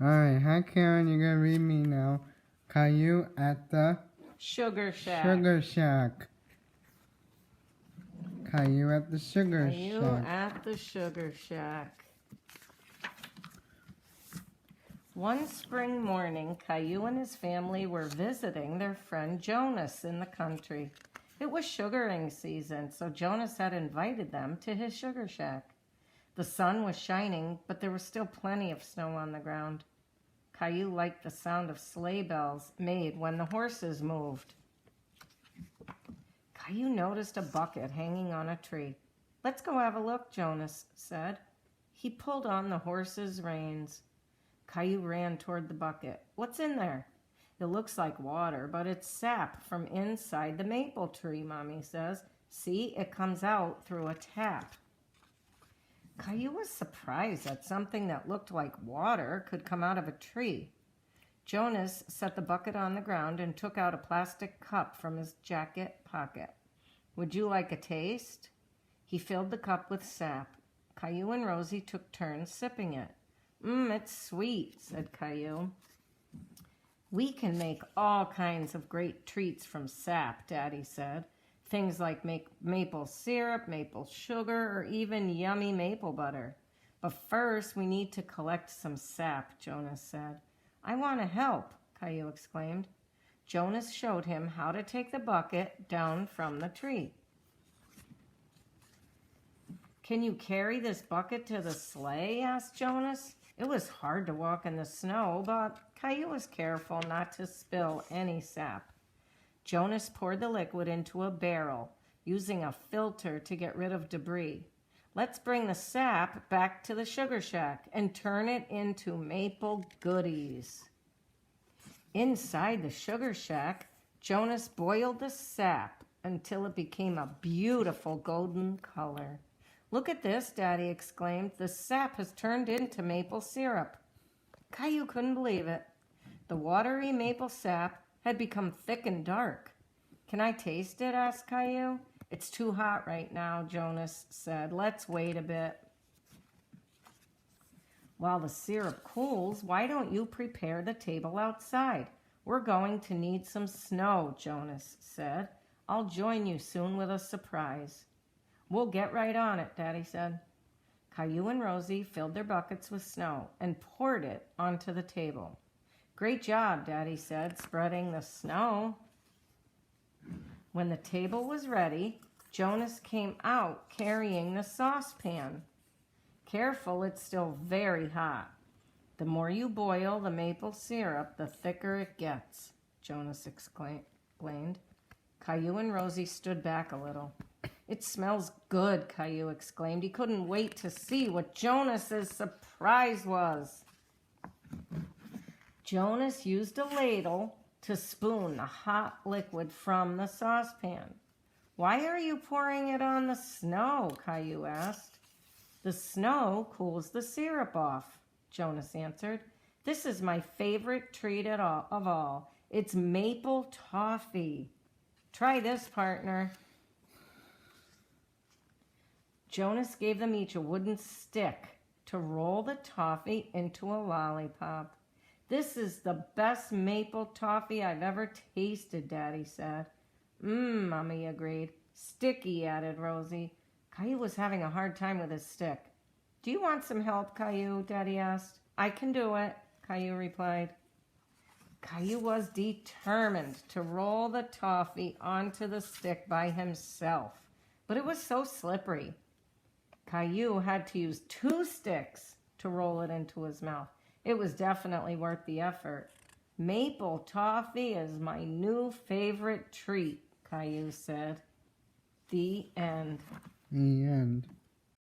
Alright, hi Karen, you're gonna read me now. Calliou at the Sugar Shack. Sugar Shack. Calliou at the Sugar Calliou Shack. at the Sugar Shack. One spring morning, Calliou and his family were visiting their friend Jonas in the country. It was sugaring season, so Jonas had invited them to his sugar shack. The sun was shining, but there was still plenty of snow on the ground. Calliou liked the sound of sleigh bells made when the horses moved. Calliou noticed a bucket hanging on a tree. "Let's go have a look," Jonas said. He pulled on the horse's reins. Calliou ran toward the bucket. "What's in there?" "It looks like water, but it's sap from inside the maple tree," Mommy says. "See, it comes out through a tap." Calliou was surprised that something that looked like water could come out of a tree. Jonas set the bucket on the ground and took out a plastic cup from his jacket pocket. "Would you like a taste?" He filled the cup with sap. Calliou and Rosie took turns sipping it. It's sweet," said Calliou. "We can make all kinds of great treats from sap," Daddy said. "Things like maple syrup, maple sugar, or even yummy maple butter. But first, we need to collect some sap," Jonas said. "I want to help," Calliou exclaimed. Jonas showed him how to take the bucket down from the tree. "Can you carry this bucket to the sleigh?" asked Jonas. It was hard to walk in the snow, but Calliou was careful not to spill any sap. Jonas poured the liquid into a barrel, using a filter to get rid of debris. "Let's bring the sap back to the sugar shack and turn it into maple goodies." Inside the sugar shack, Jonas boiled the sap until it became a beautiful golden color. "Look at this," Daddy exclaimed. "The sap has turned into maple syrup." Calliou couldn't believe it. The watery maple sap had become thick and dark. "Can I taste it?" asked Calliou. "It's too hot right now," Jonas said. "Let's wait a bit." "While the syrup cools, why don't you prepare the table outside? We're going to need some snow," Jonas said. "I'll join you soon with a surprise." "We'll get right on it," Daddy said. Calliou and Rosie filled their buckets with snow and poured it onto the table. "Great job," Daddy said, spreading the snow. When the table was ready, Jonas came out carrying the saucepan. "Careful, it's still very hot. The more you boil the maple syrup, the thicker it gets," Jonas explained. Calliou and Rosie stood back a little. "It smells good," Calliou exclaimed. He couldn't wait to see what Jonas's surprise was. Jonas used a ladle to spoon the hot liquid from the saucepan. "Why are you pouring it on the snow?" Calliou asked. "The snow cools the syrup off," Jonas answered. "This is my favorite treat of all. It's maple toffee. Try this, partner." Jonas gave them each a wooden stick to roll the toffee into a lollipop. "This is the best maple toffee I've ever tasted," Daddy said. Mommy agreed. "Sticky," added Rosie. Calliou was having a hard time with his stick. "Do you want some help, Calliou?" Daddy asked. "I can do it," Calliou replied. Calliou was determined to roll the toffee onto the stick by himself, but it was so slippery. Calliou had to use 2 sticks to roll it into his mouth. It was definitely worth the effort. "Maple toffee is my new favorite treat," Calliou said. The end. The end.